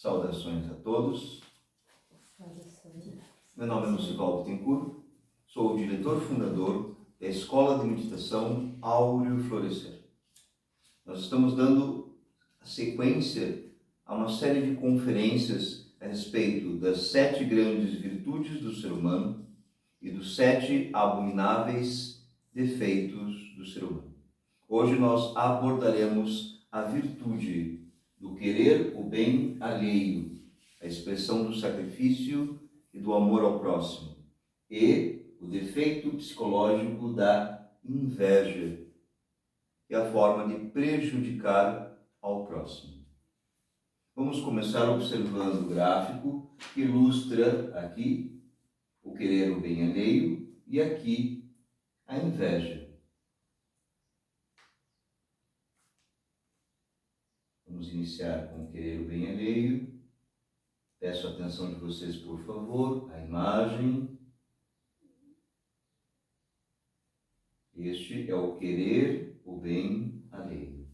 Saudações a todos. Meu nome é Lucival Bittencourt, sou o diretor fundador da Escola de Meditação Áureo Florescer. Nós estamos dando a sequência a uma série de conferências a respeito das 7 grandes virtudes do ser humano e dos 7 abomináveis defeitos do ser humano. Hoje nós abordaremos a virtude do querer o bem alheio, a expressão do sacrifício e do amor ao próximo, e o defeito psicológico da inveja, que é a forma de prejudicar ao próximo. Vamos começar observando o gráfico que ilustra aqui o querer o bem alheio e aqui a inveja. Vamos iniciar com o querer o bem alheio. Peço a atenção de vocês, por favor, a imagem. Este é o querer o bem alheio.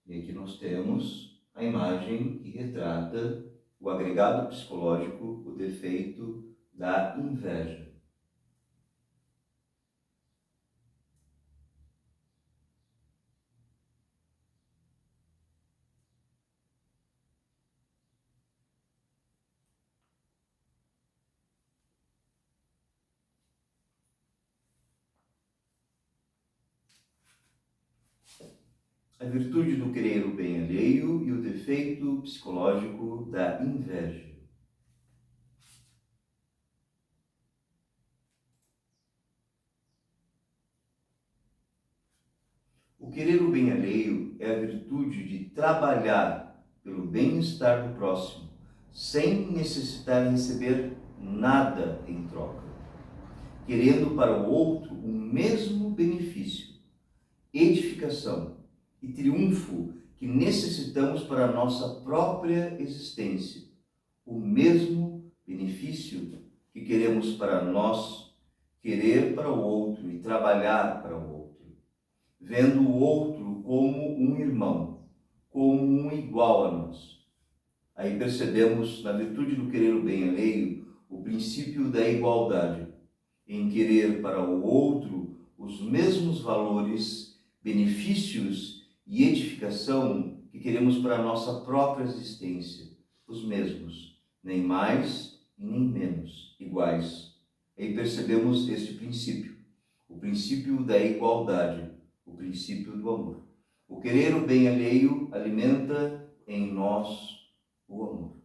E aqui nós temos a imagem que retrata o agregado psicológico, o defeito da inveja. A virtude do querer o bem alheio e o defeito psicológico da inveja. O querer o bem alheio é a virtude de trabalhar pelo bem-estar do próximo, sem necessitar receber nada em troca, querendo para o outro o mesmo benefício, edificação e triunfo que necessitamos para a nossa própria existência, o mesmo benefício que queremos para nós, querer para o outro e trabalhar para o outro, vendo o outro como um irmão, como um igual a nós. Aí percebemos, na virtude do querer o bem alheio, o princípio da igualdade, em querer para o outro os mesmos valores, benefícios e edificação que queremos para a nossa própria existência, os mesmos, nem mais e nem menos, iguais. Aí percebemos este princípio, o princípio da igualdade, o princípio do amor. O querer o bem alheio alimenta em nós o amor.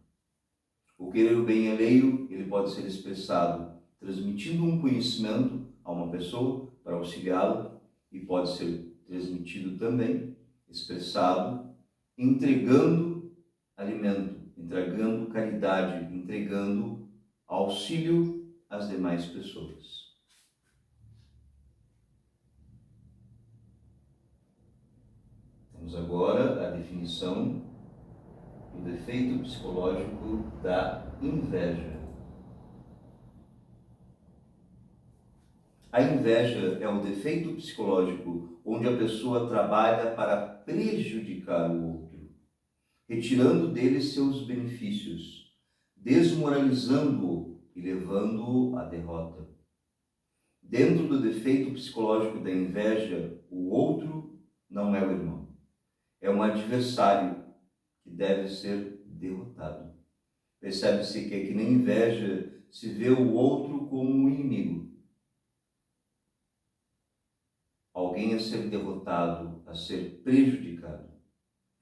O querer o bem alheio, ele pode ser expressado transmitindo um conhecimento a uma pessoa para auxiliá-la, e pode ser transmitido também, expressado, entregando alimento, entregando caridade, entregando auxílio às demais pessoas. Temos agora a definição do defeito psicológico da inveja. A inveja é um defeito psicológico onde a pessoa trabalha para prejudicar o outro, retirando dele seus benefícios, desmoralizando-o e levando-o à derrota. Dentro do defeito psicológico da inveja, o outro não é o irmão, é um adversário que deve ser derrotado. Percebe-se que aqui na inveja se vê o outro como um inimigo, alguém a ser derrotado, a ser prejudicado.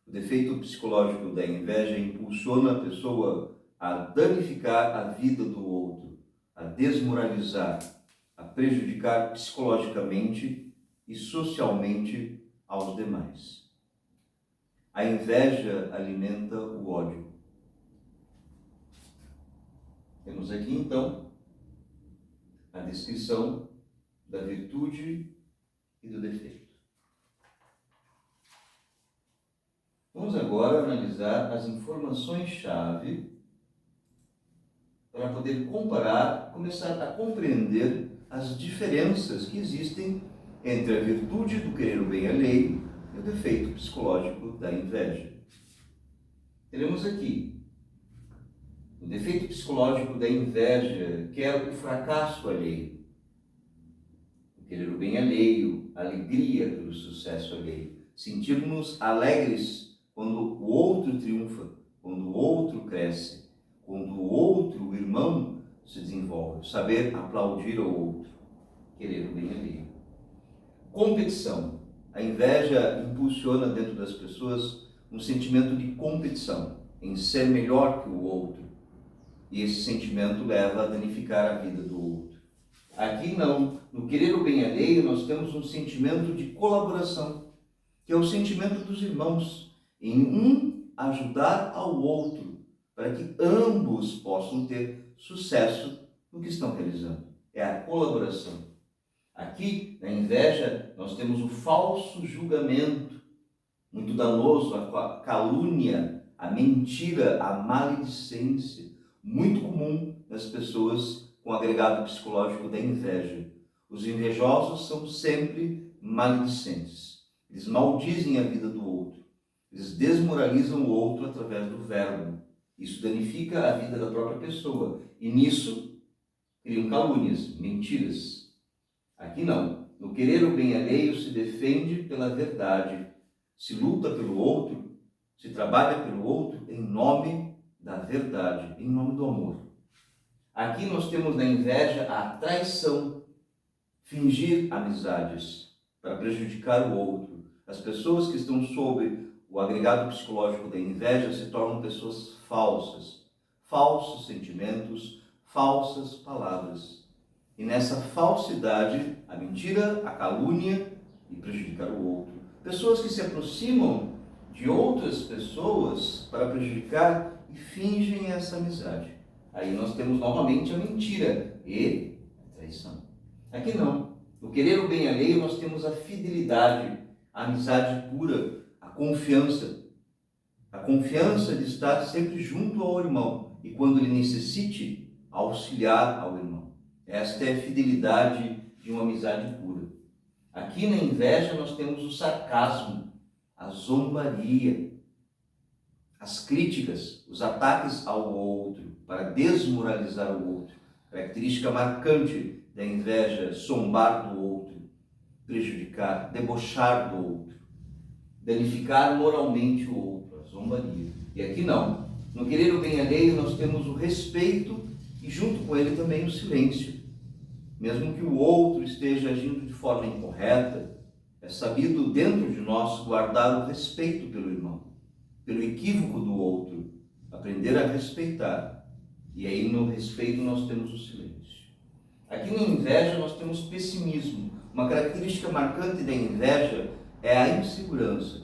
O defeito psicológico da inveja impulsiona a pessoa a danificar a vida do outro, a desmoralizar, a prejudicar psicologicamente e socialmente aos demais. A inveja alimenta o ódio. Temos aqui então a descrição da virtude e do defeito. Vamos agora analisar as informações-chave para poder comparar, começar a compreender as diferenças que existem entre a virtude do querer o bem alheio e o defeito psicológico da inveja. Teremos aqui o defeito psicológico da inveja, que é o fracasso alheio. O querer o bem alheio, a alegria pelo sucesso alheio. Sentirmos alegres quando o outro triunfa, quando o outro cresce, quando o outro, o irmão, se desenvolve. Saber aplaudir ao outro, querer o bem alheio. Competição. A inveja impulsiona dentro das pessoas um sentimento de competição, em ser melhor que o outro. E esse sentimento leva a danificar a vida do outro. Aqui não. No querer o bem alheio, nós temos um sentimento de colaboração, que é o sentimento dos irmãos, em um ajudar ao outro, para que ambos possam ter sucesso no que estão realizando. É a colaboração. Aqui, na inveja, nós temos o falso julgamento, muito danoso, a calúnia, a mentira, a maledicência, muito comum nas pessoas com agregado psicológico da inveja. Os invejosos são sempre maledicentes. Eles maldizem a vida do outro. Eles desmoralizam o outro através do verbo. Isso danifica a vida da própria pessoa. E nisso, criam calúnias, mentiras. Aqui não. No querer o bem alheio se defende pela verdade. Se luta pelo outro, se trabalha pelo outro em nome da verdade, em nome do amor. Aqui nós temos na inveja a traição, fingir amizades para prejudicar o outro. As pessoas que estão sob o agregado psicológico da inveja se tornam pessoas falsas, falsos sentimentos, falsas palavras. E nessa falsidade, a mentira, a calúnia e prejudicar o outro. Pessoas que se aproximam de outras pessoas para prejudicar e fingem essa amizade. Aí nós temos novamente a mentira e a traição. Aqui não. No querer o bem alheio nós temos a fidelidade, a amizade pura, a confiança. A confiança de estar sempre junto ao irmão e quando ele necessite, auxiliar ao irmão. Esta é a fidelidade de uma amizade pura. Aqui na inveja nós temos o sarcasmo, a zombaria, as críticas, os ataques ao outro, para desmoralizar o outro. Característica marcante da inveja, zombar do outro, prejudicar, debochar do outro, danificar moralmente o outro, a zombaria. E aqui não. No querer o bem alheio nós temos o respeito e junto com ele também o silêncio. Mesmo que o outro esteja agindo de forma incorreta, é sabido dentro de nós guardar o respeito pelo irmão, pelo equívoco do outro, aprender a respeitar. E aí no respeito nós temos o silêncio. Aqui na inveja nós temos pessimismo. Uma característica marcante da inveja é a insegurança.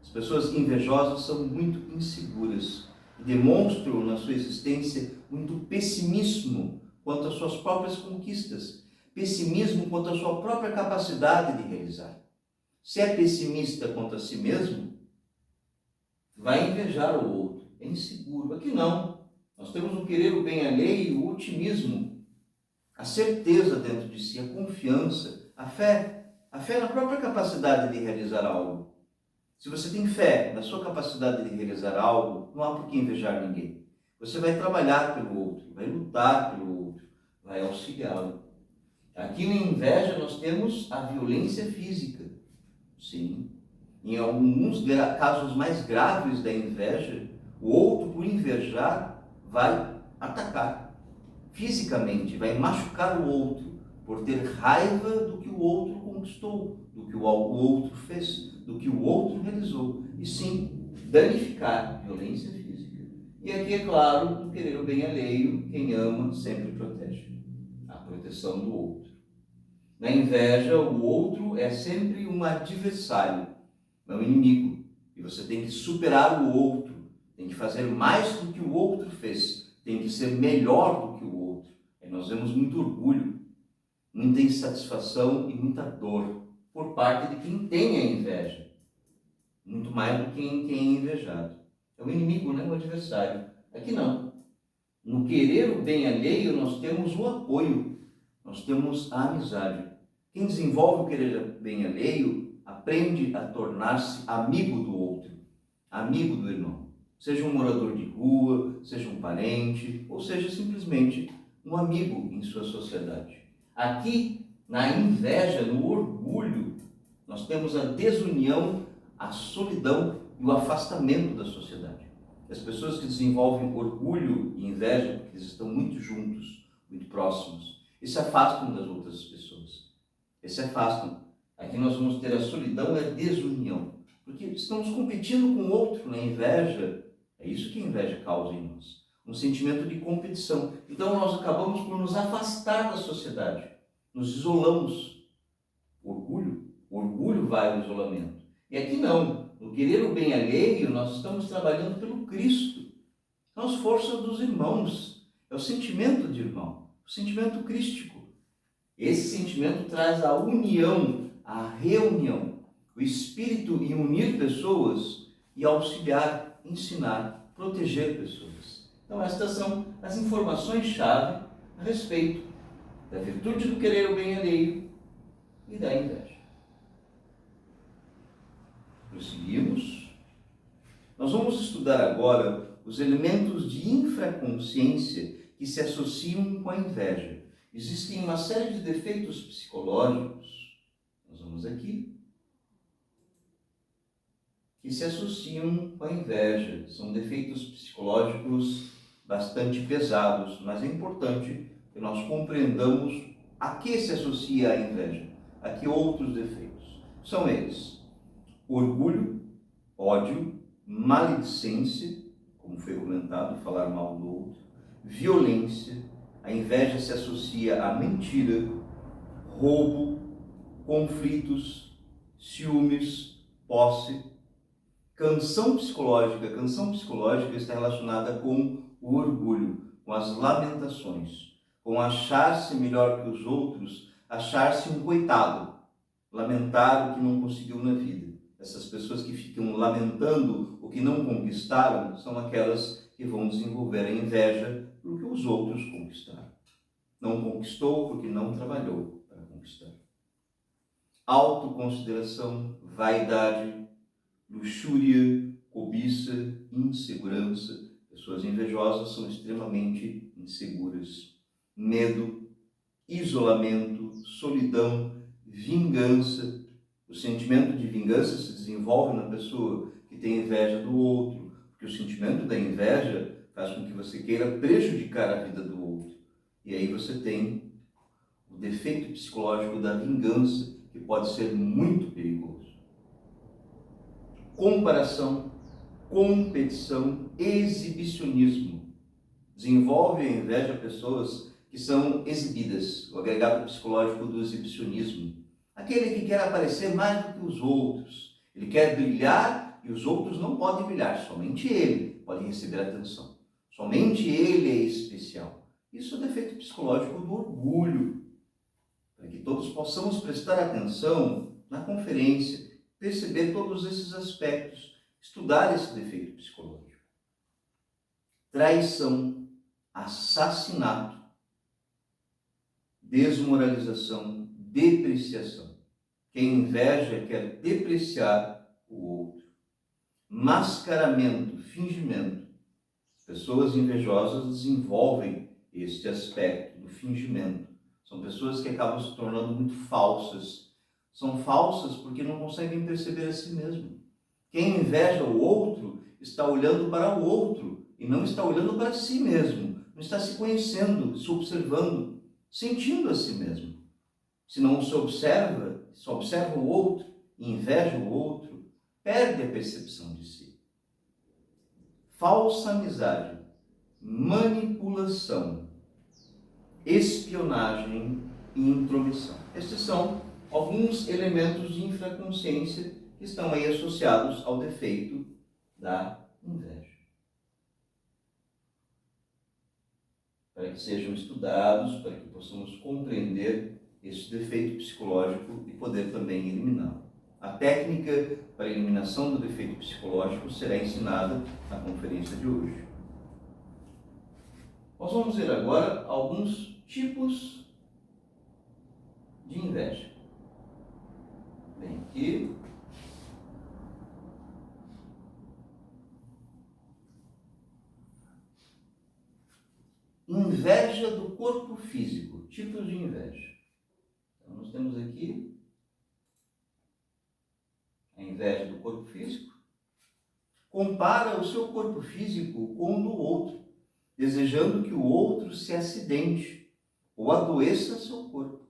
As pessoas invejosas são muito inseguras e demonstram na sua existência muito pessimismo quanto às suas próprias conquistas, pessimismo quanto à sua própria capacidade de realizar. Se é pessimista quanto a si mesmo, vai invejar o outro, é inseguro. Aqui não. Nós temos o querer o bem alheio, o otimismo, a certeza dentro de si, a confiança, a fé na própria capacidade de realizar algo. Se você tem fé na sua capacidade de realizar algo, não há por que invejar ninguém. Você vai trabalhar pelo outro, vai lutar pelo outro, vai auxiliá-lo. Aqui na inveja nós temos a violência física. Sim. Em alguns casos mais graves da inveja, o outro, por invejar, vai atacar fisicamente, vai machucar o outro, por ter raiva do que o outro conquistou, do que o outro fez, do que o outro realizou. E sim, danificar, violência física. E aqui, é claro, no querer o bem alheio, quem ama sempre protege. A proteção do outro. Na inveja, o outro é sempre um adversário, não um inimigo. E você tem que superar o outro, tem que fazer mais do que o outro fez, tem que ser melhor do que o outro. E nós vemos muito orgulho, muita insatisfação e muita dor por parte de quem tem a inveja, muito mais do que quem é invejado. É o inimigo, não é o adversário. Aqui não. No querer o bem alheio, nós temos o apoio, nós temos a amizade. Quem desenvolve o querer o bem alheio aprende a tornar-se amigo do outro, amigo do irmão. Seja um morador de rua, seja um parente, ou seja simplesmente um amigo em sua sociedade. Aqui, na inveja, no orgulho, nós temos a desunião, a solidão e o afastamento da sociedade. As pessoas que desenvolvem orgulho e inveja, porque eles estão muito juntos, muito próximos, e se afastam das outras pessoas. Eles se afastam. Aqui nós vamos ter a solidão e a desunião, porque estamos competindo com o outro na inveja. É isso que a inveja causa em nós, um sentimento de competição. Então nós acabamos por nos afastar da sociedade, nos isolamos. O orgulho vai ao isolamento. E aqui não, no querer o bem alheio, nós estamos trabalhando pelo Cristo. São as forças dos irmãos, é o sentimento de irmão, o sentimento crístico. Esse sentimento traz a união, a reunião, o espírito em unir pessoas e auxiliar, ensinar, proteger pessoas. Então estas são as informações-chave a respeito da virtude do querer o bem alheio e da inveja. Prosseguimos. Nós vamos estudar agora os elementos de infraconsciência que se associam com a inveja. Existem uma série de defeitos psicológicos, nós vamos aqui, que se associam com a inveja. São defeitos psicológicos bastante pesados, mas é importante que nós compreendamos a que se associa a inveja, a que outros defeitos. São eles: orgulho, ódio, maledicência, como foi comentado, falar mal do outro, violência. A inveja se associa a mentira, roubo, conflitos, ciúmes, posse. Canção psicológica está relacionada com o orgulho, com as lamentações, com achar-se melhor que os outros, achar-se um coitado, lamentar o que não conseguiu na vida. Essas pessoas que ficam lamentando o que não conquistaram são aquelas que vão desenvolver a inveja pelo que os outros conquistaram. Não conquistou porque não trabalhou para conquistar. Autoconsideração, vaidade, luxúria, cobiça, insegurança. Pessoas invejosas são extremamente inseguras. Medo, isolamento, solidão, vingança. O sentimento de vingança se desenvolve na pessoa que tem inveja do outro, porque o sentimento da inveja faz com que você queira prejudicar a vida do outro. E aí você tem o defeito psicológico da vingança, que pode ser muito perigoso. Comparação, competição, exibicionismo. Desenvolve a inveja pessoas que são exibidas, o agregado psicológico do exibicionismo. Aquele que quer aparecer mais do que os outros. Ele quer brilhar e os outros não podem brilhar, somente ele pode receber atenção. Somente ele é especial. Isso é o defeito psicológico do orgulho. Para que todos possamos prestar atenção na conferência, perceber todos esses aspectos, estudar esse defeito psicológico. Traição, assassinato, desmoralização, depreciação. Quem inveja quer depreciar o outro. Mascaramento, fingimento. Pessoas invejosas desenvolvem este aspecto do fingimento. São pessoas que acabam se tornando muito falsas. São falsas porque não conseguem perceber a si mesmo. Quem inveja o outro está olhando para o outro e não está olhando para si mesmo. Não está se conhecendo, se observando, sentindo a si mesmo. Se não se observa, só observa o outro e inveja o outro, perde a percepção de si. Falsa amizade, manipulação, espionagem e intromissão. Estes são alguns elementos de infraconsciência que estão aí associados ao defeito da inveja. Para que sejam estudados, para que possamos compreender esse defeito psicológico e poder também eliminá-lo. A técnica para a eliminação do defeito psicológico será ensinada na conferência de hoje. Nós vamos ver agora alguns tipos de inveja. Vem aqui. Inveja do corpo físico, tipos de inveja. Então, nós temos aqui a inveja do corpo físico. Compara o seu corpo físico com o do outro, desejando que o outro se acidente ou adoeça seu corpo.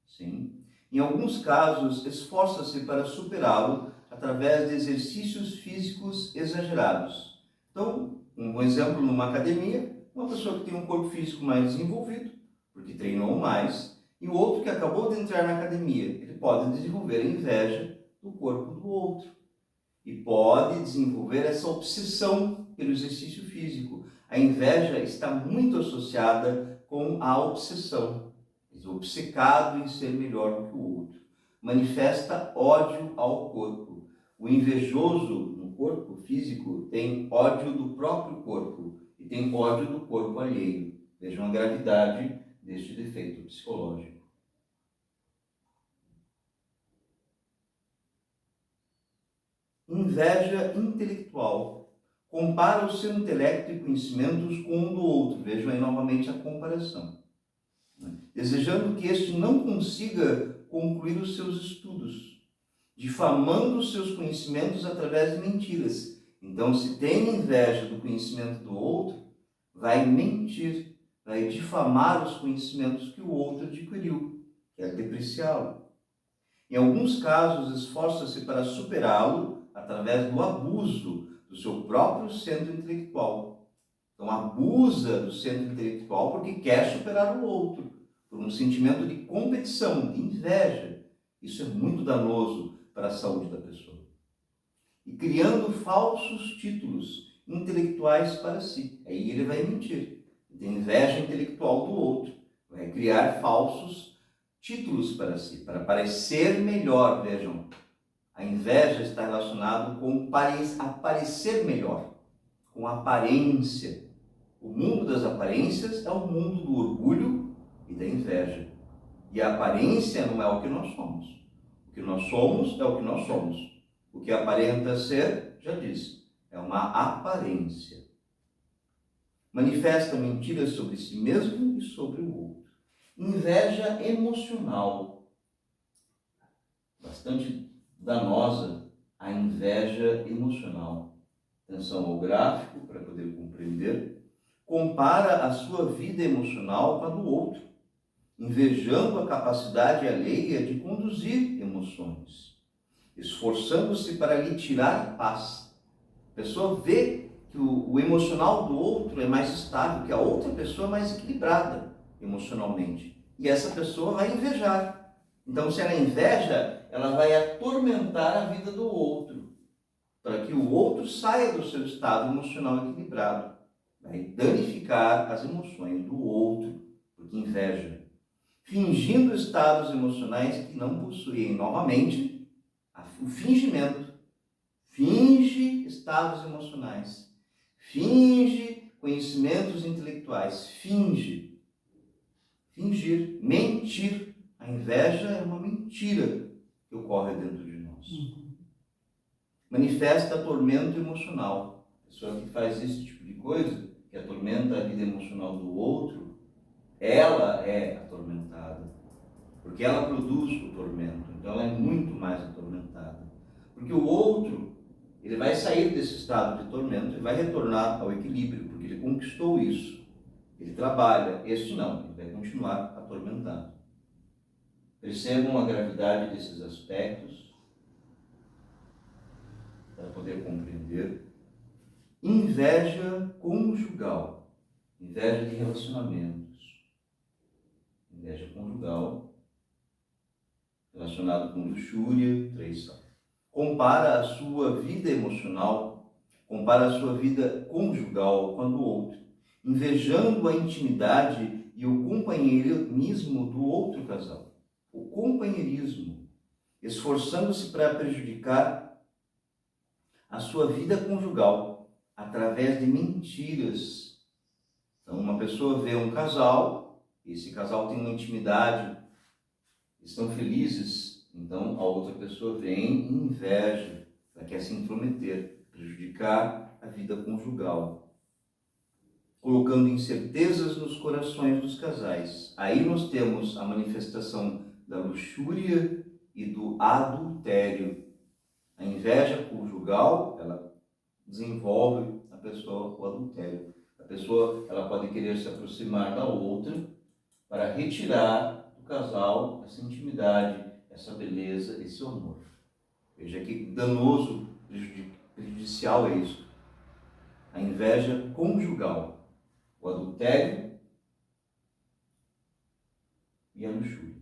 Sim. Em alguns casos, esforça-se para superá-lo através de exercícios físicos exagerados. Então, um exemplo numa academia, uma pessoa que tem um corpo físico mais desenvolvido, porque treinou mais, e o outro que acabou de entrar na academia, ele pode desenvolver a inveja do corpo do outro. E pode desenvolver essa obsessão pelo exercício físico. A inveja está muito associada com a obsessão. Obcecado em ser melhor do que o outro. Manifesta ódio ao corpo. O invejoso no corpo físico tem ódio do próprio corpo e tem ódio do corpo alheio. Vejam a gravidade deste defeito psicológico. Inveja intelectual. Compara o seu intelecto e conhecimentos com um do outro. Vejam aí novamente a comparação. Desejando que este não consiga concluir os seus estudos, difamando os seus conhecimentos através de mentiras. Então, se tem inveja do conhecimento do outro, vai mentir, vai difamar os conhecimentos que o outro adquiriu, quer depreciá-lo. Em alguns casos, esforça-se para superá-lo através do abuso do seu próprio centro intelectual. Então, abusa do centro intelectual porque quer superar o outro, por um sentimento de competição, de inveja. Isso é muito danoso para a saúde da pessoa. E criando falsos títulos intelectuais para si. Aí ele vai mentir. Tem inveja intelectual do outro. Vai criar falsos títulos para si, para parecer melhor. Vejam, a inveja está relacionada com aparecer melhor, com aparência. O mundo das aparências é o mundo do orgulho e da inveja. E a aparência não é o que nós somos. O que nós somos é o que nós somos. O que aparenta ser, já disse, é uma aparência. Manifesta mentiras sobre si mesmo e sobre o outro. Inveja emocional. Bastante danosa a inveja emocional. Atenção ao gráfico para poder compreender. Compara a sua vida emocional com a do outro, invejando a capacidade alheia de conduzir emoções, esforçando-se para lhe tirar paz. A pessoa vê que o emocional do outro é mais estável, que a outra pessoa é mais equilibrada emocionalmente. E essa pessoa vai invejar. Então, se ela inveja, ela vai atormentar a vida do outro, para que o outro saia do seu estado emocional equilibrado. Vai danificar as emoções do outro, porque inveja. Fingindo estados emocionais que não possuem. Novamente, o fingimento. Finge estados emocionais. Finge conhecimentos intelectuais. Finge. Fingir. Mentir. A inveja é uma mentira que ocorre dentro de nós. Manifesta tormento emocional. A pessoa que faz esse tipo de coisa, que atormenta a vida emocional do outro, ela é atormentada, porque ela produz o tormento, então ela é muito mais atormentada. Porque o outro, ele vai sair desse estado de tormento e vai retornar ao equilíbrio, porque ele conquistou isso. Ele trabalha, este não, ele vai continuar atormentado. Percebam a gravidade desses aspectos para poder compreender. Inveja conjugal, inveja de relacionamentos, inveja conjugal, relacionado com luxúria, traição. Compara a sua vida emocional, compara a sua vida conjugal com a do outro, invejando a intimidade e o companheirismo do outro casal. O companheirismo, esforçando-se para prejudicar a sua vida conjugal, através de mentiras, Então, uma pessoa vê um casal, esse casal tem uma intimidade, estão felizes, então a outra pessoa vem e inveja, ela quer se intrometer, prejudicar a vida conjugal, colocando incertezas nos corações dos casais. Aí nós temos a manifestação da luxúria e do adultério. A inveja conjugal, ela desenvolve a pessoa o adultério. A pessoa, ela pode querer se aproximar da outra para retirar do casal essa intimidade, essa beleza, esse amor. Veja que danoso, prejudicial é isso. A inveja conjugal, o adultério e a luxúria.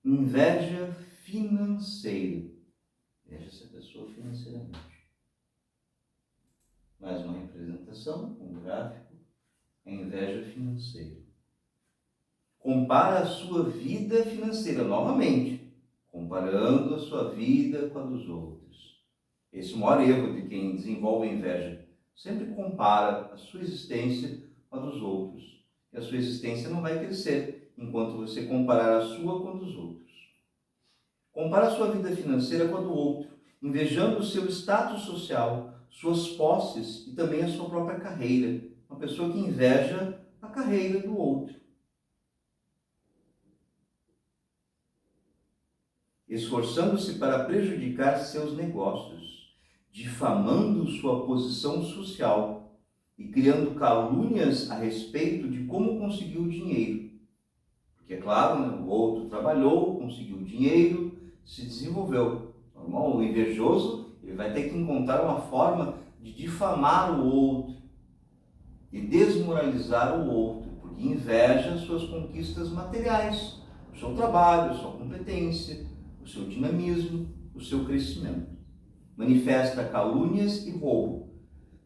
Inveja financeira. Veja essa pessoa financeiramente. Mais uma representação, um gráfico, a inveja financeira. Compara a sua vida financeira, novamente, comparando a sua vida com a dos outros. Esse é o maior erro de quem desenvolve a inveja. Sempre compara a sua existência com a dos outros. E a sua existência não vai crescer enquanto você comparar a sua com a dos outros. Compara a sua vida financeira com a do outro, invejando o seu status social, suas posses e também a sua própria carreira. Uma pessoa que inveja a carreira do outro. Esforçando-se para prejudicar seus negócios, difamando sua posição social e criando calúnias a respeito de como conseguiu o dinheiro. Porque, é claro, o outro trabalhou, conseguiu dinheiro, se desenvolveu. Normal, o invejoso, ele vai ter que encontrar uma forma de difamar o outro e desmoralizar o outro, porque inveja suas conquistas materiais, o seu trabalho, a sua competência, o seu dinamismo, o seu crescimento. Manifesta calúnias e roubo.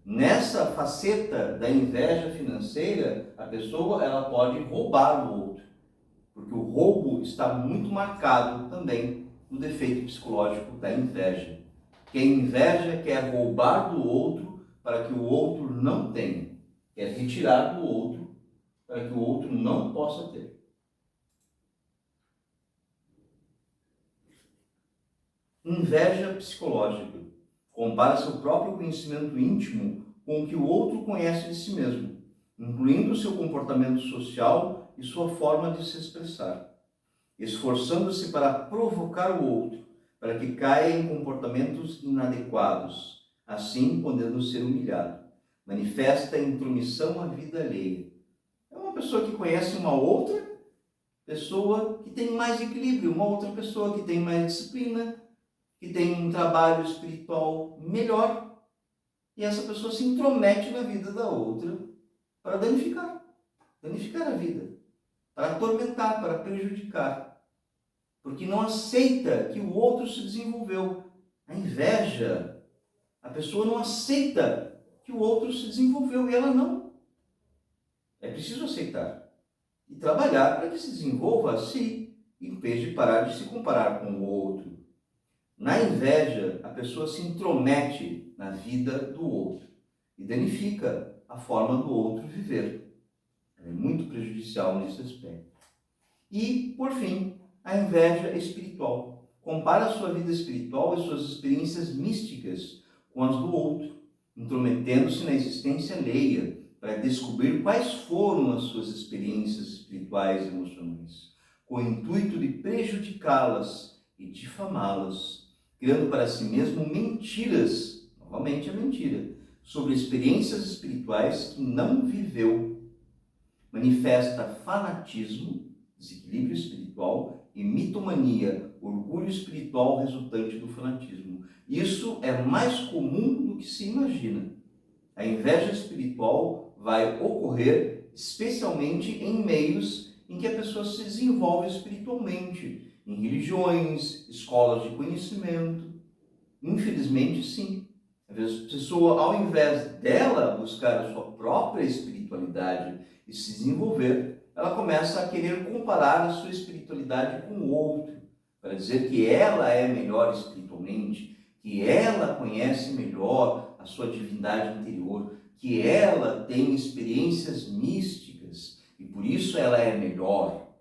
Nessa faceta da inveja financeira, a pessoa ela pode roubar o outro, porque o roubo está muito marcado também no defeito psicológico da inveja. Quem inveja quer roubar do outro para que o outro não tenha, quer retirar do outro para que o outro não possa ter. Inveja psicológica. Compara seu próprio conhecimento íntimo com o que o outro conhece de si mesmo, incluindo seu comportamento social e sua forma de se expressar, esforçando-se para provocar o outro, para que caia em comportamentos inadequados, assim podendo ser humilhado. Manifesta intromissão à vida alheia. É uma pessoa que conhece uma outra pessoa que tem mais equilíbrio, uma outra pessoa que tem mais disciplina, que tem um trabalho espiritual melhor, e essa pessoa se intromete na vida da outra para danificar a vida, para atormentar, para prejudicar, porque não aceita que o outro se desenvolveu. A inveja, a pessoa não aceita que o outro se desenvolveu, e ela não. É preciso aceitar e trabalhar para que se desenvolva a si, em vez de parar de se comparar com o outro. Na inveja, a pessoa se intromete na vida do outro e danifica a forma do outro viver. É muito prejudicial nesse aspecto. E, por fim, a inveja espiritual. Compara a sua vida espiritual e suas experiências místicas com as do outro, intrometendo-se na existência alheia para descobrir quais foram as suas experiências espirituais e emocionais, com o intuito de prejudicá-las e difamá-las, criando para si mesmo mentiras, novamente a mentira, sobre experiências espirituais que não viveu. Manifesta fanatismo, desequilíbrio espiritual e mitomania, orgulho espiritual resultante do fanatismo. Isso é mais comum do que se imagina. A inveja espiritual vai ocorrer especialmente em meios em que a pessoa se desenvolve espiritualmente, em religiões, escolas de conhecimento. Infelizmente, sim. Às vezes a pessoa, ao invés dela buscar a sua própria espiritualidade e se desenvolver, ela começa a querer comparar a sua espiritualidade com o outro, para dizer que ela é melhor espiritualmente, que ela conhece melhor a sua divindade interior, que ela tem experiências místicas e por isso ela é melhor.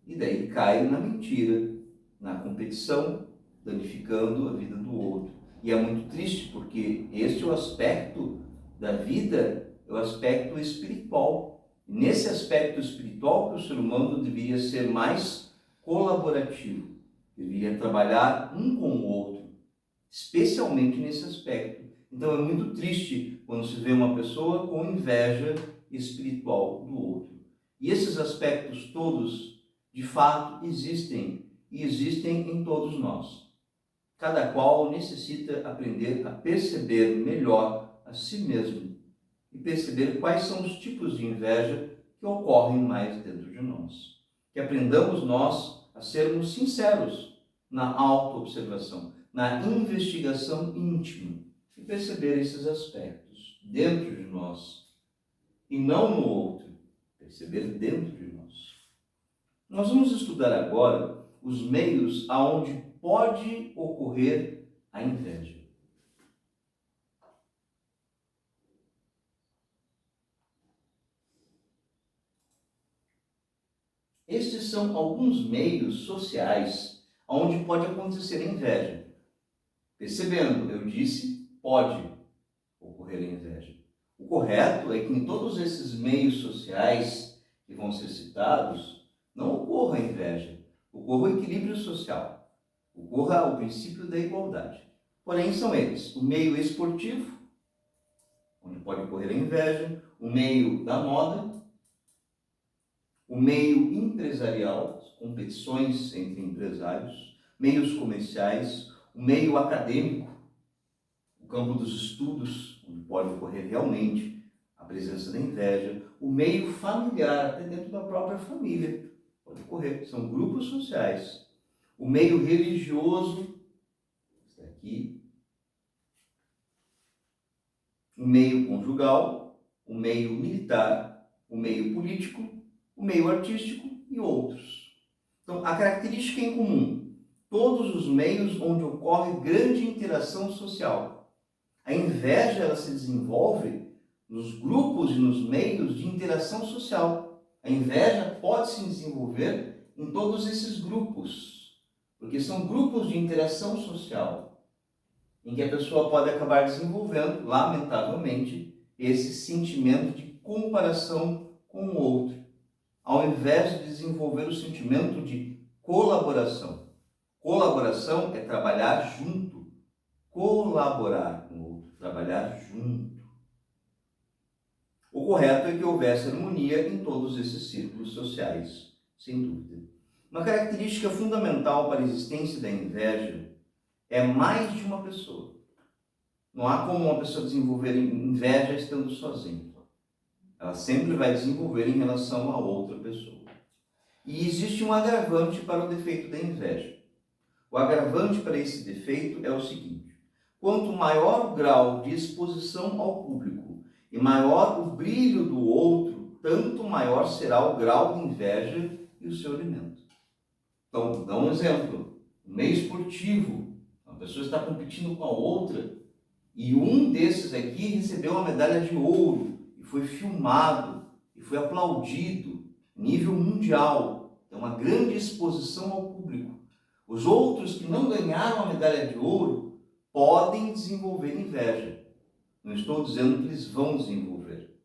E daí cai na mentira, na competição, danificando a vida do outro. E é muito triste porque este é o aspecto da vida, é o aspecto espiritual. Nesse aspecto espiritual que o ser humano deveria ser mais colaborativo, deveria trabalhar um com o outro, especialmente nesse aspecto. Então é muito triste quando se vê uma pessoa com inveja espiritual do outro. E esses aspectos todos, de fato, existem e existem em todos nós. Cada qual necessita aprender a perceber melhor a si mesmo e perceber quais são os tipos de inveja que ocorrem mais dentro de nós. Que aprendamos nós a sermos sinceros na autoobservação, na investigação íntima e perceber esses aspectos dentro de nós e não no outro, perceber dentro de nós. Nós vamos estudar agora os meios aonde pode ocorrer a inveja. Estes são alguns meios sociais onde pode acontecer a inveja. Percebendo, eu disse, pode ocorrer a inveja. O correto é que em todos esses meios sociais que vão ser citados, não ocorra a inveja, ocorra o equilíbrio social, ocorra o princípio da igualdade. Porém, são eles: o meio esportivo, onde pode ocorrer a inveja, o meio da moda, o meio empresarial, competições entre empresários, meios comerciais, o meio acadêmico, o campo dos estudos, onde pode ocorrer realmente a presença da inveja, o meio familiar, até dentro da própria família, pode ocorrer, são grupos sociais, o meio religioso, está aqui, o meio conjugal, o meio militar, o meio político, o meio artístico e outros. Então, a característica em comum, todos os meios onde ocorre grande interação social. A inveja, ela se desenvolve nos grupos e nos meios de interação social. A inveja pode se desenvolver em todos esses grupos, porque são grupos de interação social, em que a pessoa pode acabar desenvolvendo, lamentavelmente, esse sentimento de comparação com o outro, ao invés de desenvolver o sentimento de colaboração. Colaboração é trabalhar junto, colaborar com o outro, trabalhar junto. O correto é que houvesse harmonia em todos esses círculos sociais, sem dúvida. Uma característica fundamental para a existência da inveja é mais de uma pessoa. Não há como uma pessoa desenvolver inveja estando sozinha. Ela sempre vai desenvolver em relação a outra pessoa. E existe um agravante para o defeito da inveja. O agravante para esse defeito é o seguinte: quanto maior o grau de exposição ao público e maior o brilho do outro, tanto maior será o grau de inveja e o seu alimento. Então, vou dar um exemplo. No meio esportivo, uma pessoa está competindo com a outra e um desses aqui recebeu uma medalha de ouro e foi filmado e foi aplaudido nível mundial. É uma grande exposição ao público. Os outros que não ganharam a medalha de ouro podem desenvolver inveja. Não estou dizendo que eles vão desenvolver.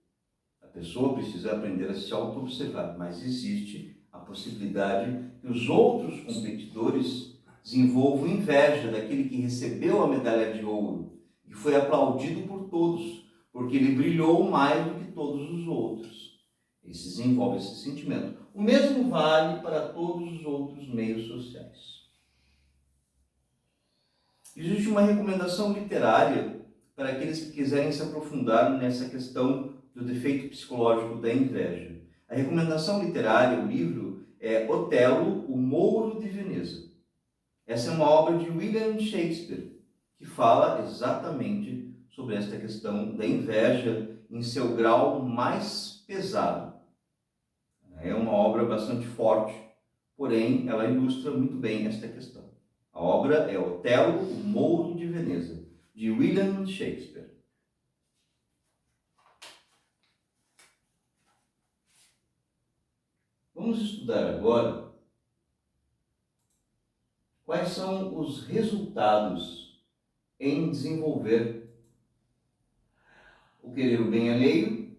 A pessoa precisa aprender a se auto-observar, mas existe a possibilidade que os outros competidores desenvolvam inveja daquele que recebeu a medalha de ouro e foi aplaudido por todos, porque ele brilhou mais do que todos os outros. Esse desenvolve esse sentimento. O mesmo vale para todos os outros meios sociais. Existe uma recomendação literária para aqueles que quiserem se aprofundar nessa questão do defeito psicológico da inveja. A recomendação literária, o livro, é Otelo, o Mouro de Veneza. Essa é uma obra de William Shakespeare, que fala exatamente sobre esta questão da inveja em seu grau mais pesado. É uma obra bastante forte, porém ela ilustra muito bem esta questão. A obra é Otelo, o Mouro de Veneza, de William Shakespeare. Vamos estudar agora quais são os resultados em desenvolver o querer o bem alheio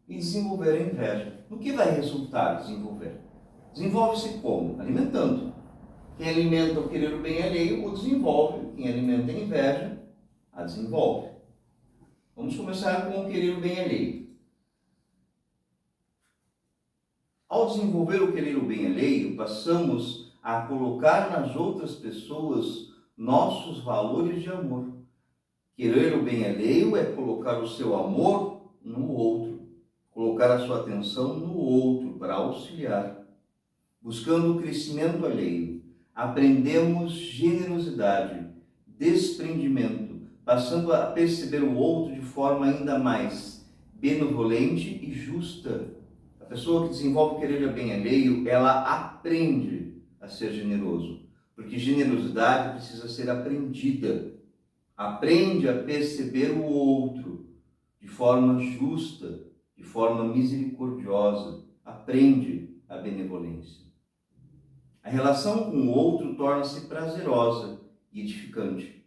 e desenvolver a inveja. No que vai resultar desenvolver? Desenvolve-se como? Alimentando. Quem alimenta o querer o bem alheio o desenvolve. Quem alimenta a inveja a desenvolve. Vamos começar com o querer o bem alheio. Ao desenvolver o querer o bem alheio, passamos a colocar nas outras pessoas nossos valores de amor. Querer o bem alheio é colocar o seu amor no outro, colocar a sua atenção no outro para auxiliar. Buscando o crescimento alheio, aprendemos generosidade, desprendimento, passando a perceber o outro de forma ainda mais benevolente e justa. A pessoa que desenvolve o querer o bem alheio, ela aprende a ser generoso, porque generosidade precisa ser aprendida. Aprende a perceber o outro de forma justa, de forma misericordiosa. Aprende a benevolência. A relação com o outro torna-se prazerosa e edificante.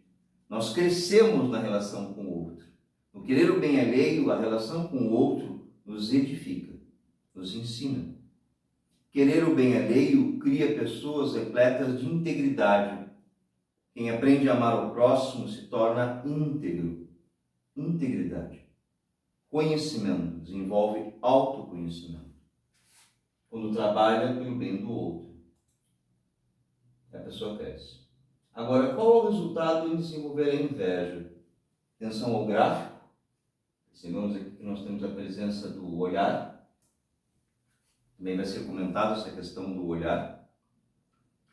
Nós crescemos na relação com o outro. No querer o bem alheio, a relação com o outro nos edifica, nos ensina. Querer o bem alheio cria pessoas repletas de integridade. Quem aprende a amar o próximo se torna íntegro. Integridade. Conhecimento desenvolve autoconhecimento. Quando trabalha pelo bem do outro, a pessoa cresce. Agora, qual é o resultado em desenvolver a inveja? Atenção ao gráfico. Percebemos aqui que nós temos a presença do olhar. Também vai ser comentado essa questão do olhar.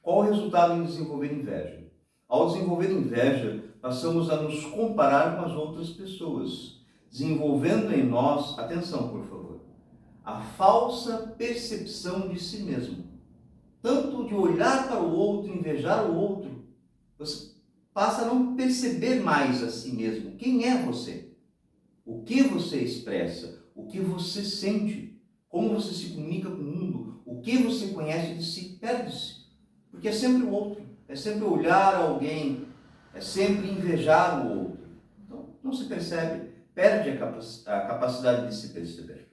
Qual o resultado em desenvolver inveja? Ao desenvolver inveja, passamos a nos comparar com as outras pessoas, desenvolvendo em nós, atenção por favor, a falsa percepção de si mesmo. Tanto de olhar para o outro, invejar o outro, você passa a não perceber mais a si mesmo. Quem é você? O que você expressa? O que você sente? Como você se comunica com o mundo? O que você conhece de si? Perde-se. Porque é sempre o outro. É sempre olhar alguém. É sempre invejar o outro. Então, não se percebe. Perde a capacidade de se perceber.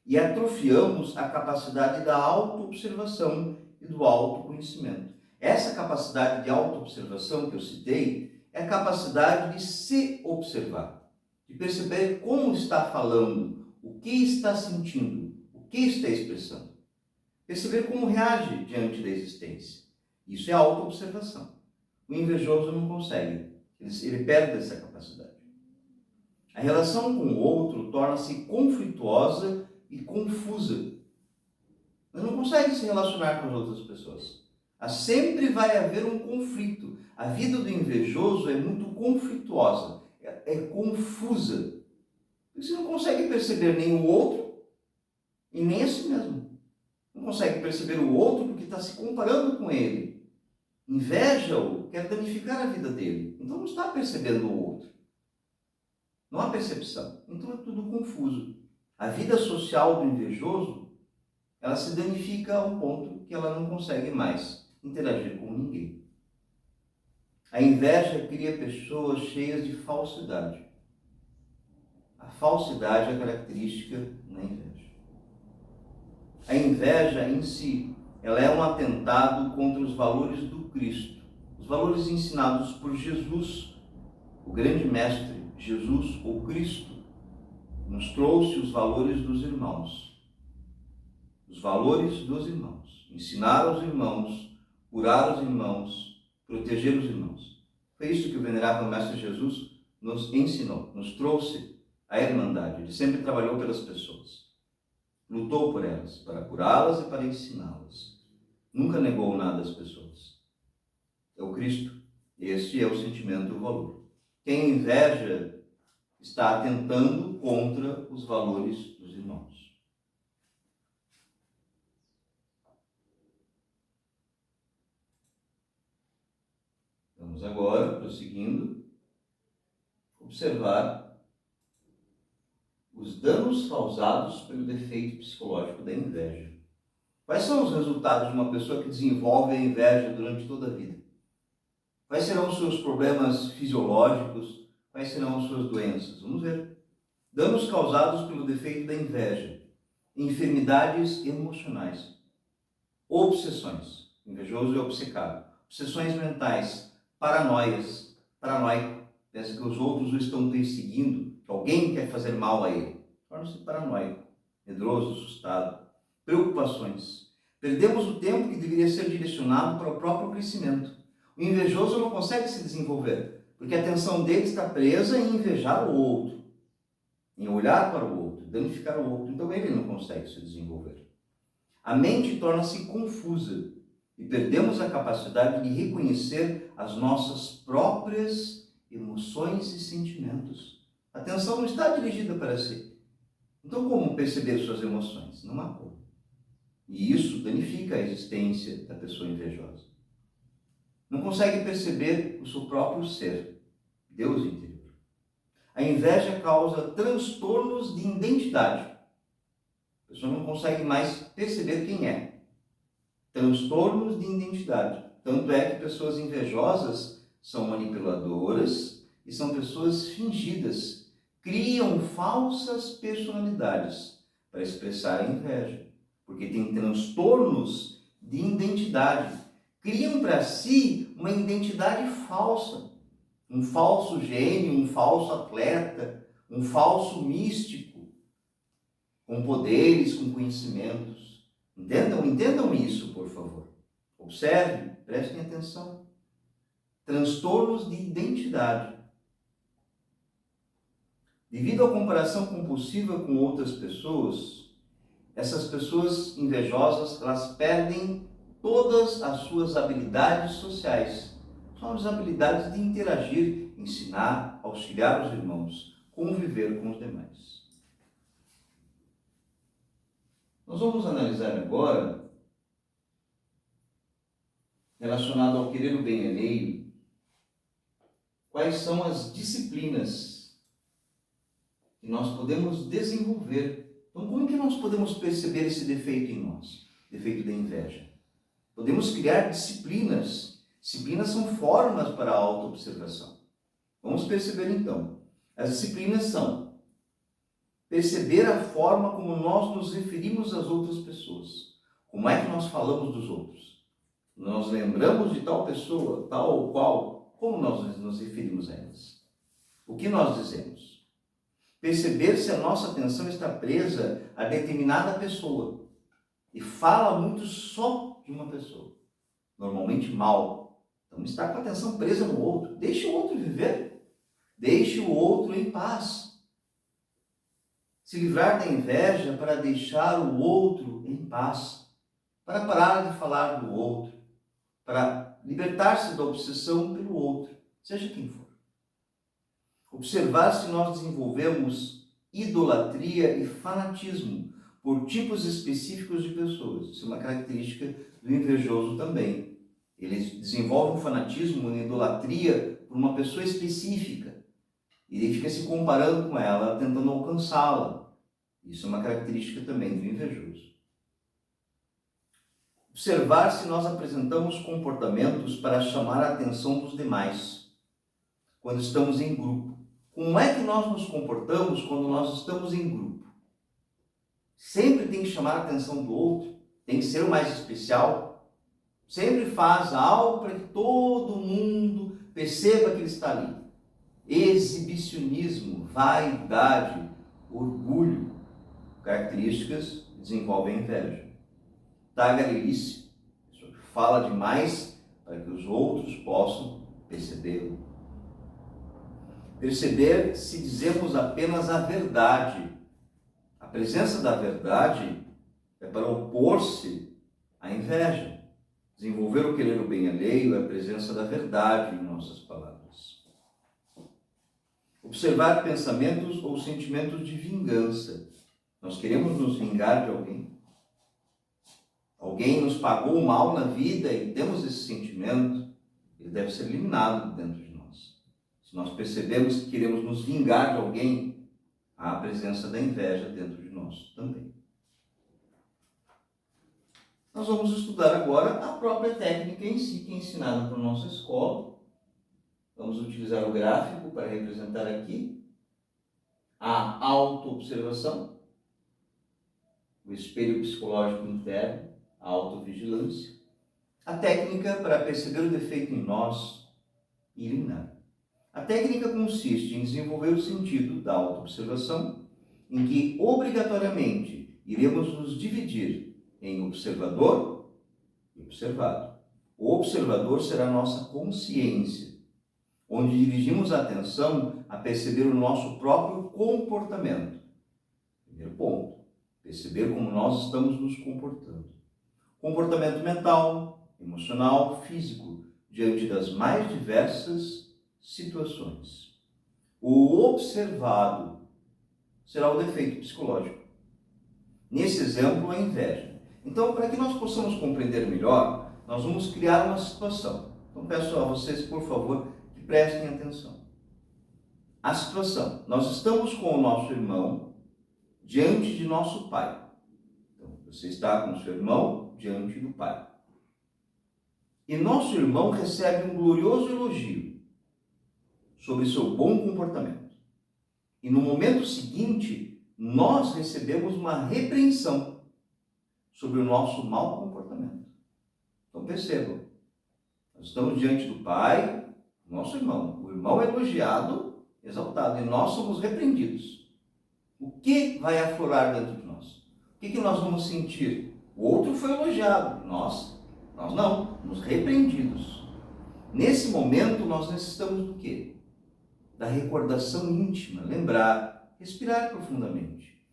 E atrofiamos a capacidade da autoobservação e do autoconhecimento. Essa capacidade de autoobservação que eu citei é a capacidade de se observar, de perceber como está falando, o que está sentindo, o que está expressando. Perceber como reage diante da existência. Isso é autoobservação. O invejoso não consegue, ele perde essa capacidade. A relação com o outro torna-se conflituosa e confusa. Ele não consegue se relacionar com as outras pessoas. Sempre vai haver um conflito. A vida do invejoso é muito conflituosa, é confusa. Você não consegue perceber nem o outro e nem a si mesmo. Não consegue perceber o outro porque está se comparando com ele. Inveja-o, quer danificar a vida dele. Então não está percebendo o outro. Não há percepção. Então é tudo confuso. A vida social do invejoso, ela se danifica ao ponto que ela não consegue mais interagir com ninguém. A inveja cria pessoas cheias de falsidade. A falsidade é característica na inveja. A inveja em si, ela é um atentado contra os valores do Cristo, os valores ensinados por Jesus, o grande mestre. Jesus, o Cristo, nos trouxe os valores dos irmãos. Os valores dos irmãos. Ensinar aos irmãos, curar os irmãos, proteger os irmãos. Foi isso que o venerável Mestre Jesus nos ensinou, nos trouxe a irmandade. Ele sempre trabalhou pelas pessoas. Lutou por elas, para curá-las e para ensiná-las. Nunca negou nada às pessoas. É o Cristo. Este é o sentimento e o valor. Quem inveja está atentando contra os valores dos irmãos. Vamos agora, prosseguindo, observar os danos causados pelo defeito psicológico da inveja. Quais são os resultados de uma pessoa que desenvolve a inveja durante toda a vida? Quais serão os seus problemas fisiológicos? Quais serão as suas doenças? Vamos ver. Danos causados pelo defeito da inveja. Enfermidades emocionais. Obsessões. Invejoso e obcecado. Obsessões mentais. Paranoias. Paranoico. Pensa que os outros o estão perseguindo, que alguém quer fazer mal a ele. Torna-se paranoico, medroso, assustado. Preocupações. Perdemos o tempo que deveria ser direcionado para o próprio crescimento. O invejoso não consegue se desenvolver, porque a atenção dele está presa em invejar o outro, em olhar para o outro, danificar o outro. Então ele não consegue se desenvolver. A mente torna-se confusa e perdemos a capacidade de reconhecer as nossas próprias emoções e sentimentos. A atenção não está dirigida para si. Então, como perceber suas emoções? Não há como. E isso danifica a existência da pessoa invejosa. Não consegue perceber o seu próprio ser, Deus interior. A inveja causa transtornos de identidade. A pessoa não consegue mais perceber quem é. Transtornos de identidade. Tanto é que pessoas invejosas são manipuladoras e são pessoas fingidas. Criam falsas personalidades para expressar a inveja, porque têm transtornos de identidade. Criam para si uma identidade falsa, um falso gênio, um falso atleta, um falso místico, com poderes, com conhecimentos. Entendam isso, por favor. Observem, prestem atenção. Transtornos de identidade. Devido à comparação compulsiva com outras pessoas, essas pessoas invejosas, elas perdem todas as suas habilidades sociais. São as habilidades de interagir, ensinar, auxiliar os irmãos, conviver com os demais. Nós vamos analisar agora, relacionado ao querer o bem alheio, quais são as disciplinas que nós podemos desenvolver. Então, como que nós podemos perceber esse defeito em nós? Defeito da inveja. Podemos criar disciplinas. Disciplinas são formas para a autoobservação. Vamos perceber então. As disciplinas são perceber a forma como nós nos referimos às outras pessoas. Como é que nós falamos dos outros? Nós lembramos de tal pessoa, tal ou qual, como nós nos referimos a elas? O que nós dizemos? Perceber se a nossa atenção está presa a determinada pessoa e fala muito só de uma pessoa, normalmente mal. Então está com a atenção presa no outro. Deixe o outro viver. Deixe o outro em paz. Se livrar da inveja para deixar o outro em paz, para parar de falar do outro, para libertar-se da obsessão pelo outro, seja quem for. Observar se nós desenvolvemos idolatria e fanatismo por tipos específicos de pessoas. Isso é uma característica do invejoso também. Ele desenvolve um fanatismo, uma idolatria por uma pessoa específica. E ele fica se comparando com ela, tentando alcançá-la. Isso é uma característica também do invejoso. Observar se nós apresentamos comportamentos para chamar a atenção dos demais quando estamos em grupo. Como é que nós nos comportamos quando nós estamos em grupo? Sempre tem que chamar a atenção do outro, tem que ser o mais especial. Sempre faz algo para que todo mundo perceba que ele está ali. Exibicionismo, vaidade, orgulho, características que desenvolvem a inveja. Tagarelice, a pessoa que fala demais para que os outros possam percebê-lo. Perceber se dizemos apenas a verdade. A presença da verdade é para opor-se à inveja. Desenvolver o querer o bem alheio é a presença da verdade em nossas palavras. Observar pensamentos ou sentimentos de vingança. Nós queremos nos vingar de alguém. Alguém nos pagou mal na vida e temos esse sentimento, ele deve ser eliminado dentro de nós. Se nós percebemos que queremos nos vingar de alguém, há a presença da inveja dentro de nós também. Nós vamos estudar agora a própria técnica em si, que é ensinada por nossa escola. Vamos utilizar o gráfico para representar aqui a autoobservação, o espelho psicológico interno, a autovigilância, a técnica para perceber o defeito em nós e eliminar. A técnica consiste em desenvolver o sentido da autoobservação, em que obrigatoriamente iremos nos dividir em observador e observado. O observador será a nossa consciência, onde dirigimos a atenção a perceber o nosso próprio comportamento. Primeiro ponto, perceber como nós estamos nos comportando. Comportamento mental, emocional, físico, diante das mais diversas situações. O observado será o defeito psicológico. Nesse exemplo, a inveja. Então, para que nós possamos compreender melhor, nós vamos criar uma situação. Então, peço a vocês, por favor, que prestem atenção. A situação. Nós estamos com o nosso irmão diante de nosso pai. Então, você está com o seu irmão diante do pai. E nosso irmão recebe um glorioso elogio sobre seu bom comportamento. E no momento seguinte, nós recebemos uma repreensão sobre o nosso mau comportamento. Então percebam, nós estamos diante do pai, nosso irmão. O irmão é elogiado, exaltado, e nós somos repreendidos. O que vai aflorar dentro de nós? O que nós vamos sentir? O outro foi elogiado, nós não, nos repreendidos. Nesse momento, nós necessitamos do quê? Da recordação íntima, lembrar, respirar profundamente.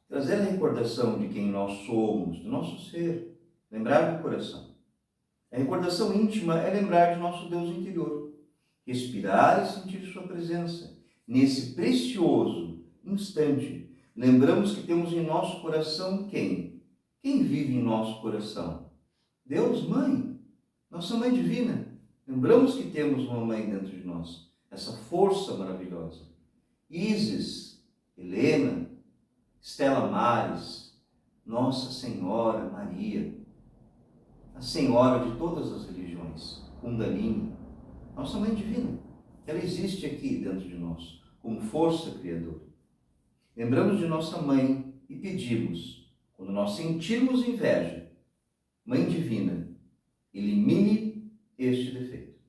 Trazer a recordação de quem nós somos, do nosso ser, lembrar do coração. A recordação íntima é lembrar de nosso Deus interior, respirar e sentir sua presença. Nesse precioso instante, lembramos que temos em nosso coração quem? Quem vive em nosso coração? Deus, Mãe, nossa Mãe Divina. Lembramos que temos uma Mãe dentro de nós, essa força maravilhosa. Isis, Helena, Estela Maris, Nossa Senhora Maria, a Senhora de todas as religiões, Kundalini, nossa Mãe Divina. Ela existe aqui dentro de nós, como força criadora. Lembramos de nossa Mãe e pedimos, quando nós sentirmos inveja, Mãe Divina, elimine este defeito.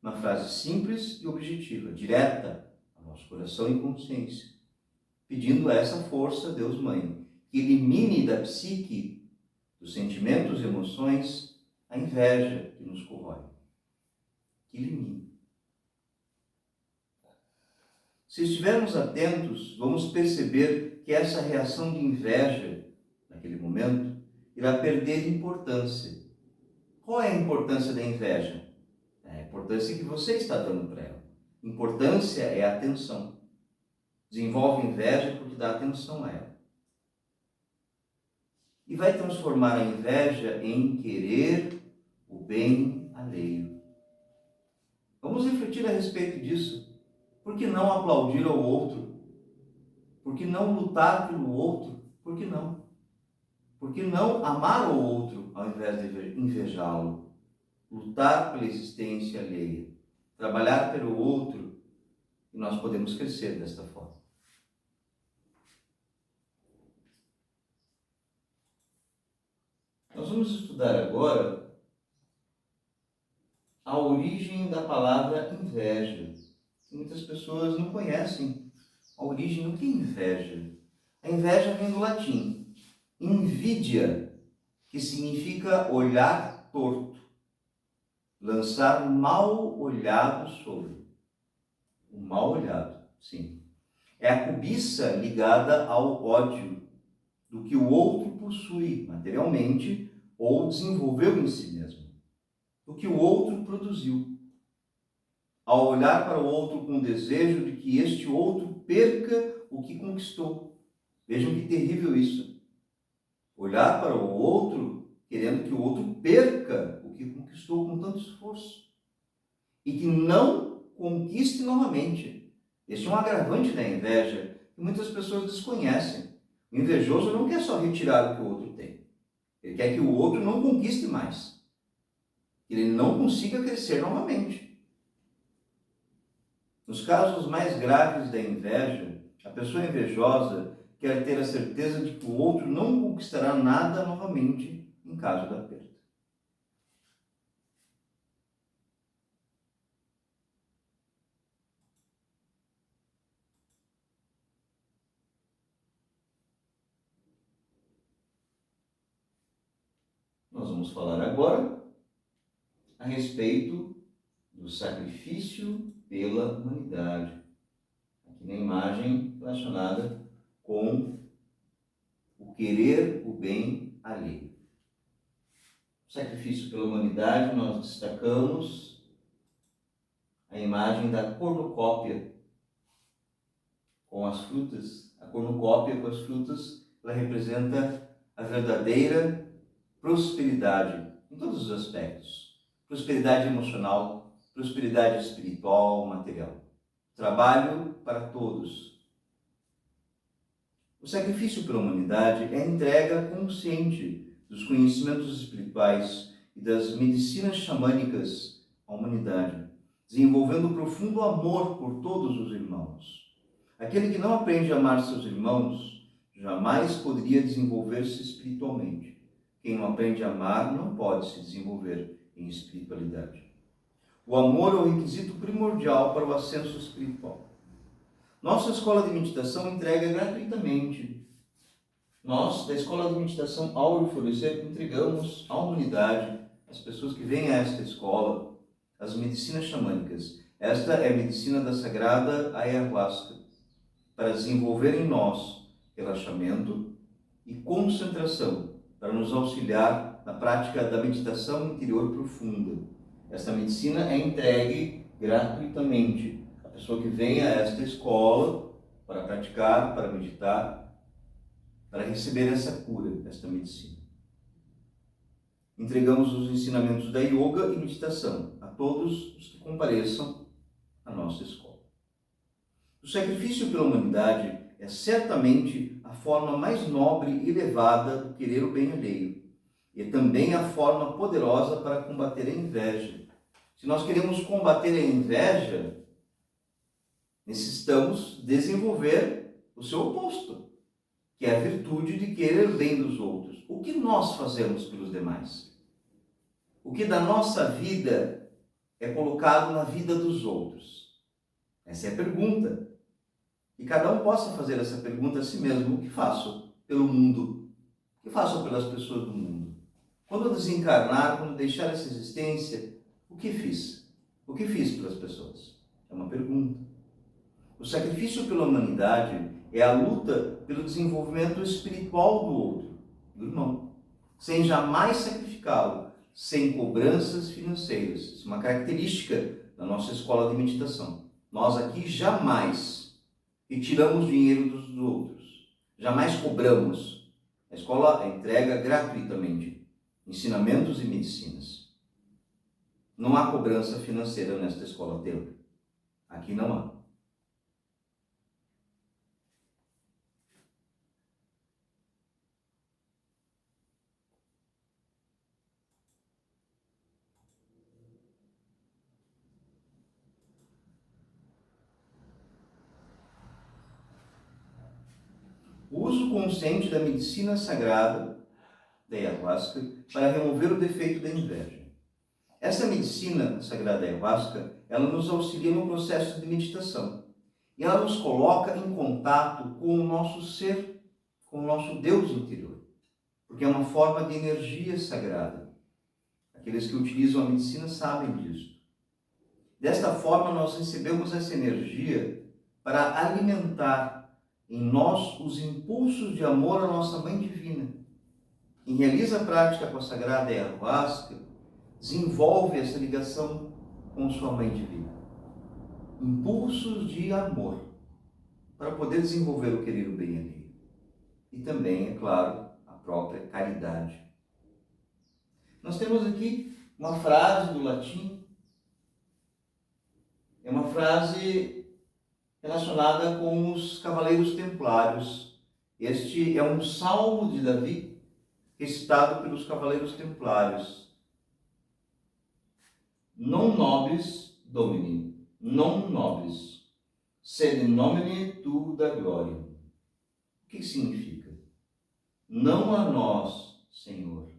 Uma frase simples e objetiva, direta ao nosso coração e consciência, pedindo essa força, Deus Mãe, que elimine da psique, dos sentimentos e emoções, a inveja que nos corrói. Que elimine. Se estivermos atentos, vamos perceber que essa reação de inveja, naquele momento, irá perder importância. Qual é a importância da inveja? É a importância que você está dando para ela. Importância é a atenção. Desenvolve inveja porque dá atenção a ela. E vai transformar a inveja em querer o bem alheio. Vamos refletir a respeito disso. Por que não aplaudir ao outro? Por que não lutar pelo outro? Por que não? Por que não amar o outro ao invés de invejá-lo? Lutar pela existência alheia. Trabalhar pelo outro, e nós podemos crescer desta forma. Nós vamos estudar agora a origem da palavra inveja. Muitas pessoas não conhecem a origem do que é inveja. A inveja vem do latim, invidia, que significa olhar torto, lançar mal olhado sobre. O mal olhado, sim. É a cobiça ligada ao ódio do que o outro possui materialmente ou desenvolveu em si mesmo, do que o outro produziu. Ao olhar para o outro com o desejo de que este outro perca o que conquistou. Vejam que terrível isso. Olhar para o outro querendo que o outro perca o que conquistou com tanto esforço. E que não conquiste novamente. Este é um agravante da inveja que muitas pessoas desconhecem. O invejoso não quer só retirar o que o outro tem. Ele quer que o outro não conquiste mais. Que ele não consiga crescer novamente. Nos casos mais graves da inveja, a pessoa invejosa quer ter a certeza de que o outro não conquistará nada novamente em caso da perda. Nós vamos falar agora a respeito do sacrifício pela humanidade. Aqui na imagem relacionada com o querer o bem alheio. O sacrifício pela humanidade, nós destacamos a imagem da cornucópia com as frutas. A cornucópia com as frutas, ela representa a verdadeira prosperidade em todos os aspectos. Prosperidade emocional, prosperidade espiritual, material. Trabalho para todos. O sacrifício pela humanidade é a entrega consciente dos conhecimentos espirituais e das medicinas xamânicas à humanidade, desenvolvendo profundo amor por todos os irmãos. Aquele que não aprende a amar seus irmãos jamais poderia desenvolver-se espiritualmente. Quem não aprende a amar não pode se desenvolver em espiritualidade. O amor é o requisito primordial para o ascenso espiritual. Nossa escola de meditação entrega gratuitamente. Nós, da Escola de Meditação Áureo Florescer, entregamos à humanidade, às pessoas que vêm a esta escola, as medicinas xamânicas. Esta é a medicina da sagrada ayahuasca, para desenvolver em nós relaxamento e concentração, para nos auxiliar na prática da meditação interior profunda. Esta medicina é entregue gratuitamente. A pessoa que vem a esta escola para praticar, para meditar, para receber essa cura, esta medicina. Entregamos os ensinamentos da yoga e meditação a todos os que compareçam à nossa escola. O sacrifício pela humanidade é certamente a forma mais nobre e elevada do querer o bem alheio. E é também a forma poderosa para combater a inveja. Se nós queremos combater a inveja, necessitamos desenvolver o seu oposto, que é a virtude de querer o bem dos outros. O que nós fazemos pelos demais? O que da nossa vida é colocado na vida dos outros? Essa é a pergunta. E cada um possa fazer essa pergunta a si mesmo. O que faço pelo mundo? O que faço pelas pessoas do mundo? Quando eu desencarnar, quando deixar essa existência, o que fiz? O que fiz pelas pessoas? É uma pergunta. O sacrifício pela humanidade é a luta pelo desenvolvimento espiritual do outro, do irmão, sem jamais sacrificá-lo, sem cobranças financeiras. Isso é uma característica da nossa escola de meditação. Nós aqui jamais retiramos dinheiro dos outros, jamais cobramos. A escola entrega gratuitamente ensinamentos e medicinas. Não há cobrança financeira nesta escola teórica. Aqui não há. O uso consciente da medicina sagrada da ayahuasca para remover o defeito da inveja. Essa medicina sagrada da ayahuasca, ela nos auxilia no processo de meditação. E ela nos coloca em contato com o nosso ser, com o nosso Deus interior. Porque é uma forma de energia sagrada. Aqueles que utilizam a medicina sabem disso. Desta forma, nós recebemos essa energia para alimentar em nós os impulsos de amor à nossa Mãe Divina. Quem realiza a prática com a sagrada ayahuasca desenvolve essa ligação com sua Mãe Divina. Impulsos de amor para poder desenvolver o querer o bem alheio. E também, é claro, a própria caridade. Nós temos aqui uma frase do latim. é uma frase relacionada com os Cavaleiros Templários. Este é um salmo de Davi, recitado pelos Cavaleiros Templários. Non nobis Domini, non nobis, sed in nomine tu da gloria. O que significa? Não a nós, Senhor,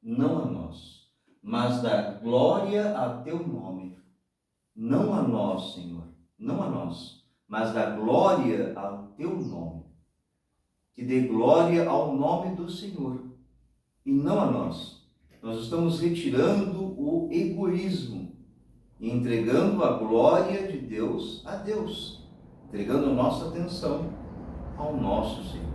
não a nós, mas da glória a teu nome. Não a nós, Senhor, não a nós, mas da glória ao teu nome. Que dê glória ao nome do Senhor e não a nós. Nós estamos retirando o egoísmo e entregando a glória de Deus a Deus, entregando a nossa atenção ao nosso Senhor.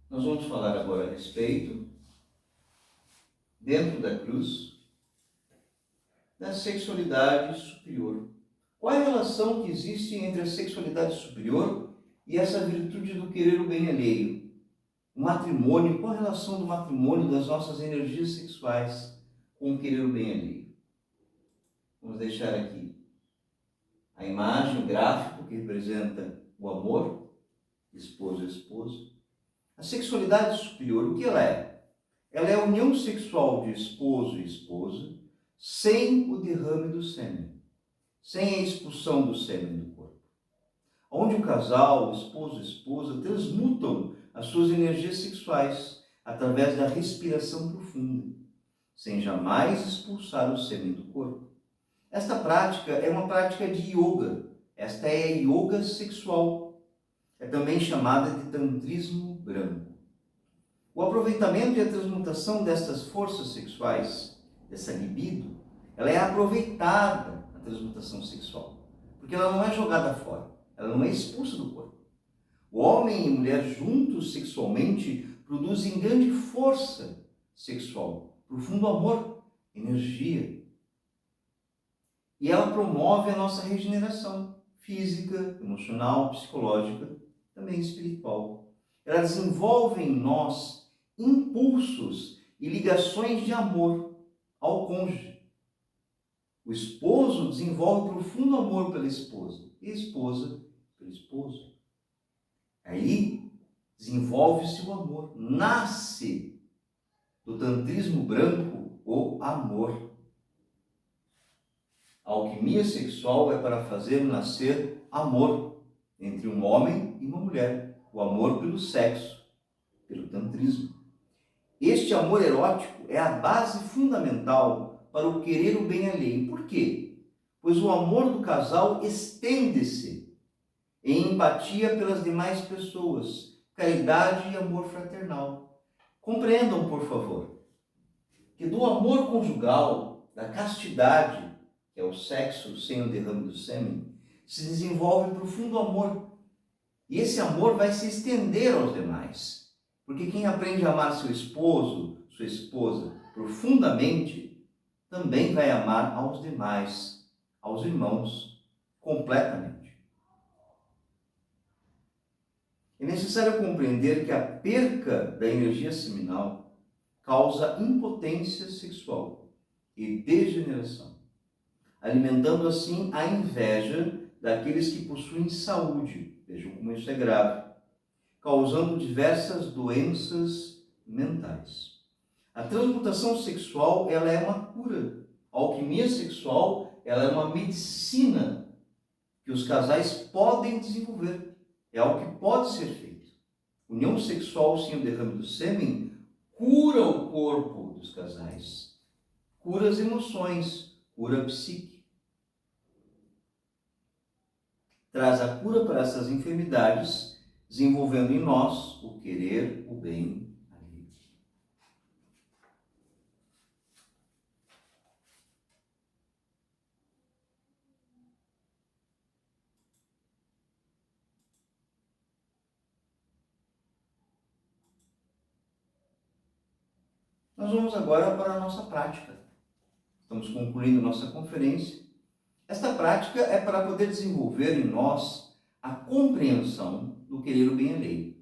Nós vamos falar agora a respeito, dentro da cruz, da sexualidade superior. Qual é a relação que existe entre a sexualidade superior e essa virtude do querer o bem alheio? O matrimônio, qual a relação do matrimônio, das nossas energias sexuais, com o querer o bem alheio? Vamos deixar aqui a imagem, o gráfico que representa o amor, esposo e esposa. A sexualidade superior, o que ela é? Ela é a união sexual de esposo e esposa, sem o derrame do sêmen, sem a expulsão do sêmen do corpo. Onde o casal, o esposo e a esposa, transmutam as suas energias sexuais através da respiração profunda, sem jamais expulsar o sêmen do corpo. Esta prática é uma prática de yoga. Esta é a yoga sexual. É também chamada de tantrismo branco. O aproveitamento e a transmutação destas forças sexuais, dessa libido, ela é aproveitada na transmutação sexual, porque ela não é jogada fora, ela não é expulsa do corpo. O homem e mulher juntos sexualmente produzem grande força sexual, profundo amor, energia. E ela promove a nossa regeneração física, emocional, psicológica, também espiritual. Ela desenvolve em nós impulsos e ligações de amor ao cônjuge. O esposo desenvolve profundo amor pela esposa e a esposa pelo esposo. Aí desenvolve-se o amor, nasce do tantrismo branco o amor. A alquimia sexual é para fazer nascer amor entre um homem e uma mulher, o amor pelo sexo, pelo tantrismo. Este amor erótico é a base fundamental para o querer o bem alheio. Por quê? Pois o amor do casal estende-se em empatia pelas demais pessoas, caridade e amor fraternal. Compreendam, por favor, que do amor conjugal, da castidade, que é o sexo sem o derrame do sêmen, se desenvolve profundo amor. E esse amor vai se estender aos demais. Porque quem aprende a amar seu esposo, sua esposa, profundamente, também vai amar aos demais, aos irmãos, completamente. É necessário compreender que a perca da energia seminal causa impotência sexual e degeneração, alimentando assim a inveja daqueles que possuem saúde. Vejam como isso é grave, causando diversas doenças mentais. A transmutação sexual, ela é uma cura. A alquimia sexual, ela é uma medicina que os casais podem desenvolver. É algo que pode ser feito. União sexual sem o derrame do sêmen cura o corpo dos casais, cura as emoções, cura a psique. Traz a cura para essas enfermidades, desenvolvendo em nós o querer o bem alheio. Nós vamos agora para a nossa prática. Estamos concluindo nossa conferência. Esta prática é para poder desenvolver em nós a compreensão do querer o bem alheio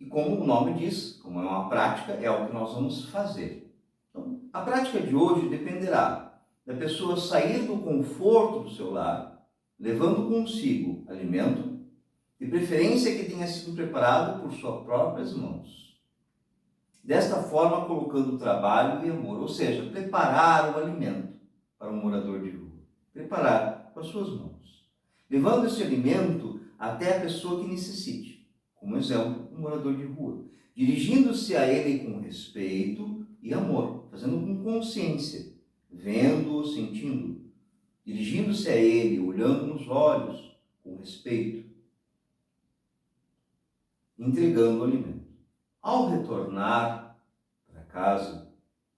E como o nome diz, como é uma prática, é o que nós vamos fazer. Então, a prática de hoje dependerá da pessoa sair do conforto do seu lar, levando consigo alimento, de preferência que tenha sido preparado por suas próprias mãos. Desta forma, colocando trabalho e amor, ou seja, preparar o alimento para um morador de rua. Preparar com as suas mãos. Levando esse alimento até a pessoa que necessite. Como exemplo, um morador de rua. Dirigindo-se a ele com respeito e amor, fazendo com consciência, vendo-o, sentindo. Dirigindo-se a ele, olhando nos olhos, com respeito. Entregando o alimento. Ao retornar para casa,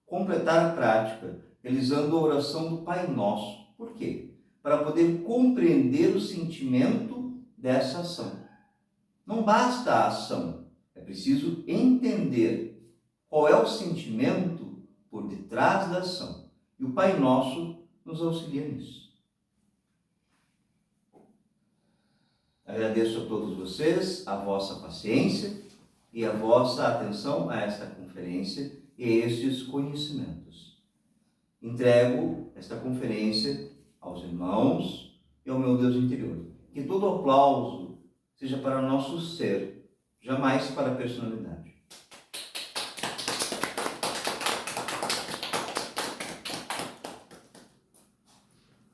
completar a prática, realizando a oração do Pai Nosso. Por quê? Para poder compreender o sentimento dessa ação. Não basta a ação, é preciso entender qual é o sentimento por detrás da ação. E o Pai Nosso nos auxilia nisso. Agradeço a todos vocês a vossa paciência e a vossa atenção a esta conferência e a estes conhecimentos. Entrego esta conferência aos irmãos e ao meu Deus interior. Que todo aplauso seja para nosso ser, jamais para a personalidade.